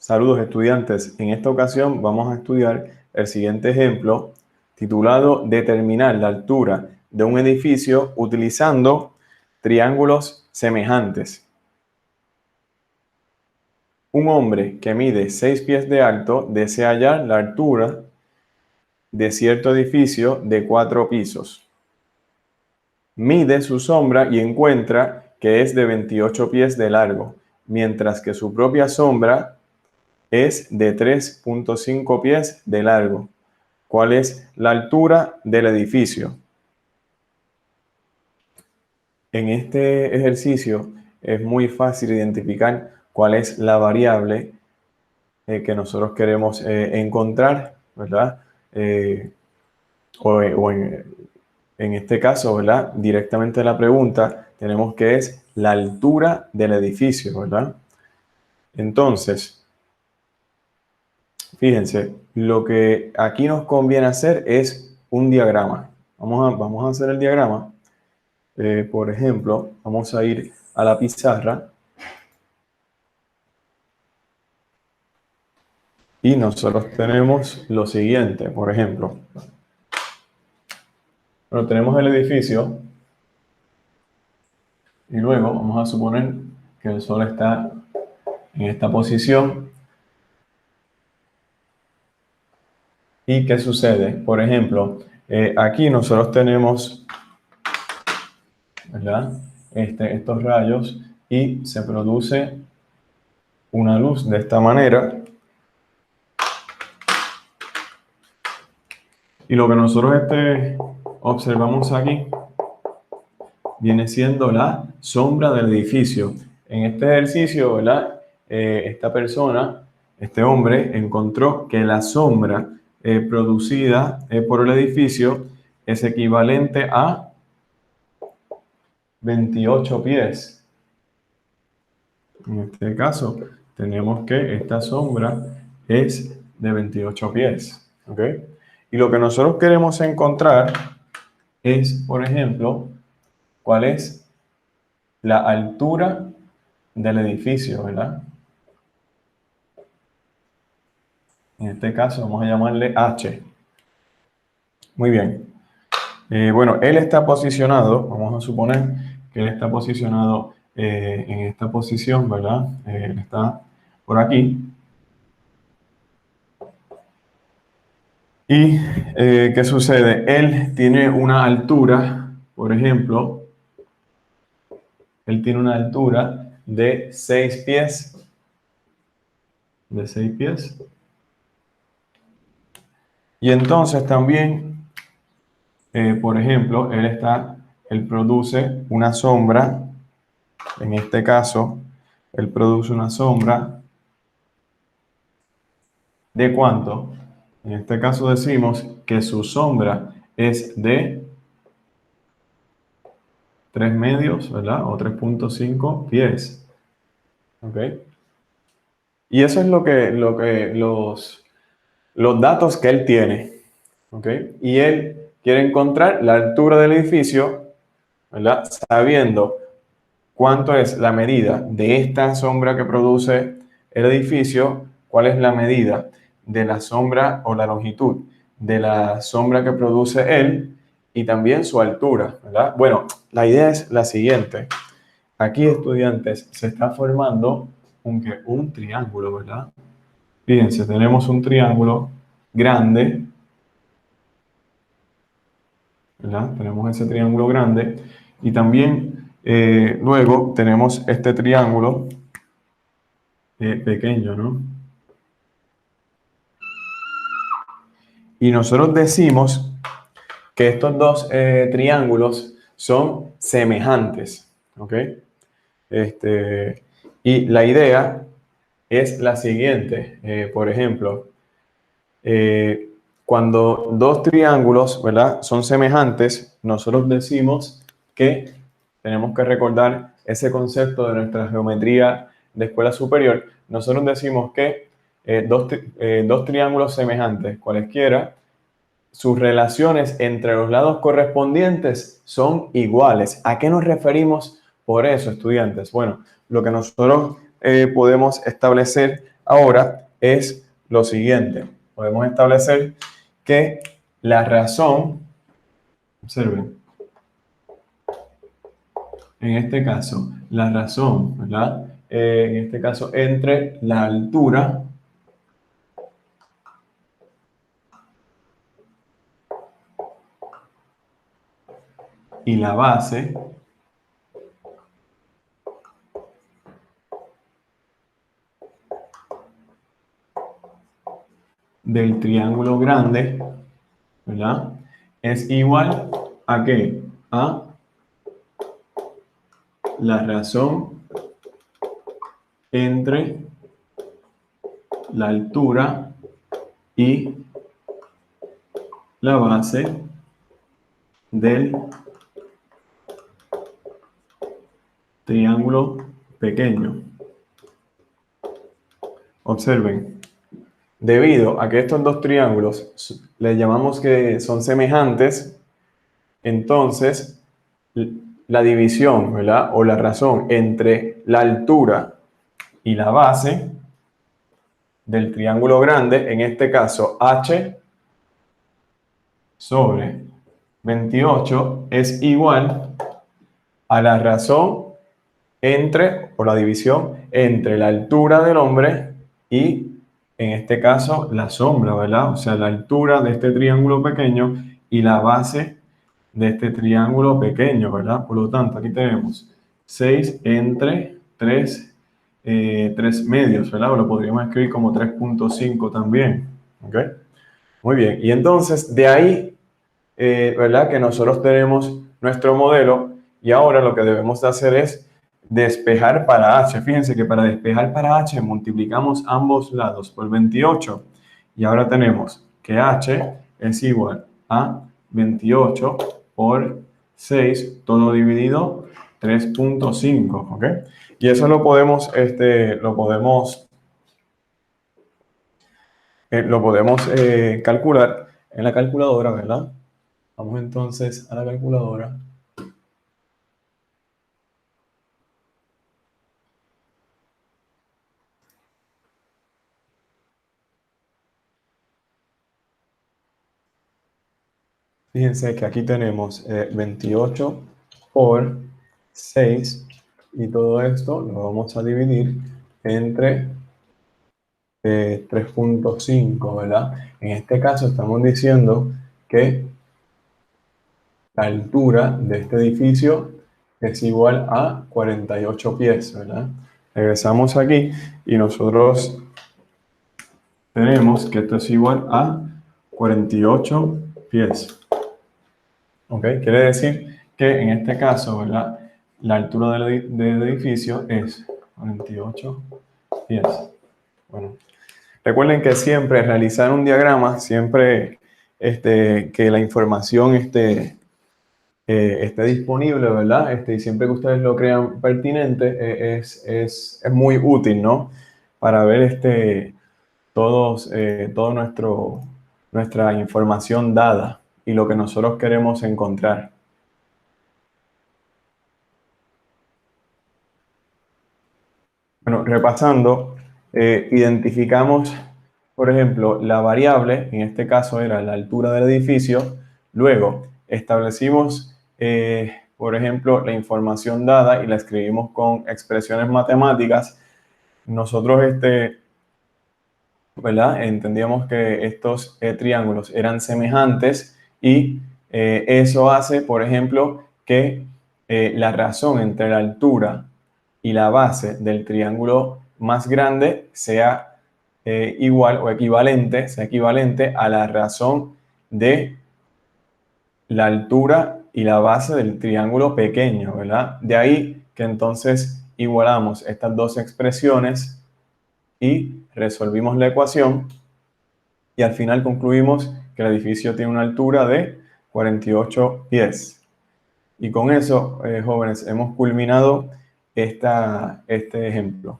Saludos estudiantes, en esta ocasión vamos a estudiar el siguiente ejemplo titulado Determinar la altura de un edificio utilizando triángulos semejantes. Un hombre que mide 6 pies de alto desea hallar la altura de cierto edificio de 4 pisos. Mide su sombra y encuentra que es de 28 pies de largo, mientras que su propia sombra es de 3.5 pies de largo. ¿Cuál es la altura del edificio? En este ejercicio es muy fácil identificar cuál es la variable que nosotros queremos encontrar, ¿verdad? En este caso, ¿verdad? Directamente la pregunta tenemos que es la altura del edificio, ¿verdad? Entonces, fíjense, lo que aquí nos conviene hacer es un diagrama. Vamos a hacer el diagrama. Por ejemplo, vamos a ir a la pizarra y nosotros tenemos lo siguiente, por ejemplo. Bueno, tenemos el edificio y luego vamos a suponer que el sol está en esta posición. ¿Y qué sucede? Por ejemplo, aquí nosotros tenemos, ¿verdad? Estos rayos y se produce una luz de esta manera. Y lo que nosotros observamos aquí viene siendo la sombra del edificio. En este ejercicio, ¿verdad? Esta persona, este hombre, encontró que la sombra producida por el edificio es equivalente a 28 pies. En este caso, tenemos que esta sombra es de 28 pies. ¿Ok? Y lo que nosotros queremos encontrar es, por ejemplo, cuál es la altura del edificio, ¿verdad? En este caso vamos a llamarle H. Muy bien. Bueno, él está posicionado, vamos a suponer que él está posicionado en esta posición, ¿verdad? Él está por aquí. ¿Y qué sucede? Él tiene una altura, por ejemplo, él tiene una altura de 6 pies. De 6 pies. Y entonces también, por ejemplo, él produce una sombra. En este caso, él produce una sombra ¿de cuánto? En este caso decimos que su sombra es de 3 medios, ¿verdad? O 3.5 pies. ¿Ok? Y eso es los datos que él tiene. ¿Ok? Y él quiere encontrar la altura del edificio, ¿verdad? Sabiendo cuánto es la medida de esta sombra que produce el edificio, cuál es la medida de la sombra o la longitud de la sombra que produce él y también su altura, ¿verdad? Bueno, la idea es la siguiente. Aquí, estudiantes, se está formando un triángulo, ¿verdad? Fíjense, tenemos un triángulo grande, ¿verdad? Tenemos ese triángulo grande y también luego tenemos este triángulo pequeño, ¿no? Y nosotros decimos que estos dos triángulos son semejantes, ¿ok? Y la idea es la siguiente, por ejemplo, cuando dos triángulos, ¿verdad?, son semejantes, nosotros decimos que tenemos que recordar ese concepto de nuestra geometría de escuela superior. Nosotros decimos que dos triángulos semejantes, cualesquiera, sus relaciones entre los lados correspondientes son iguales. ¿A qué nos referimos por eso, estudiantes? Bueno, lo que nosotros podemos establecer ahora es lo siguiente. Podemos establecer que la razón, observen, en este caso, la razón, ¿verdad? En este caso, entre la altura y la base del triángulo grande, ¿verdad? Es igual a ¿qué? A la razón entre la altura y la base del triángulo pequeño. Observen, debido a que estos dos triángulos les llamamos que son semejantes, entonces la división, ¿verdad? O la razón entre la altura y la base del triángulo grande, en este caso h sobre 28, es igual a la razón entre, o la división entre la altura del hombre y, en este caso, la sombra, ¿verdad? O sea, la altura de este triángulo pequeño y la base de este triángulo pequeño, ¿verdad? Por lo tanto, aquí tenemos 6 entre 3, 3 medios, ¿verdad? O lo podríamos escribir como 3,5 también, ¿ok? Muy bien, y entonces de ahí, ¿verdad? Que nosotros tenemos nuestro modelo y ahora lo que debemos de hacer es despejar para h. Fíjense que para despejar para h multiplicamos ambos lados por 28 y ahora tenemos que h es igual a 28 por 6, todo dividido 3,5, ¿ok? Y eso lo podemos calcular en la calculadora, ¿verdad? Vamos entonces a la calculadora. Fíjense que aquí tenemos 28 por 6 y todo esto lo vamos a dividir entre 3,5, ¿verdad? En este caso estamos diciendo que la altura de este edificio es igual a 48 pies, ¿verdad? Regresamos aquí y nosotros tenemos que esto es igual a 48 pies. ¿Ok? Quiere decir que en este caso, ¿verdad? La altura del edificio es 48 pies. Bueno, recuerden que siempre realizar un diagrama, siempre que la información esté disponible, ¿verdad? Y siempre que ustedes lo crean pertinente, es muy útil, ¿no? Para ver todo nuestra información dada y lo que nosotros queremos encontrar. Bueno, repasando, identificamos, por ejemplo, la variable, en este caso era la altura del edificio, luego establecimos, por ejemplo, la información dada y la escribimos con expresiones matemáticas. Nosotros, ¿verdad? Entendíamos que estos triángulos eran semejantes y eso hace, por ejemplo, que la razón entre la altura y la base del triángulo más grande sea igual o equivalente, sea equivalente a la razón de la altura y la base del triángulo pequeño, ¿verdad? De ahí que entonces igualamos estas dos expresiones y resolvimos la ecuación y al final concluimos que el edificio tiene una altura de 48 pies. Y con eso, jóvenes, hemos culminado este ejemplo.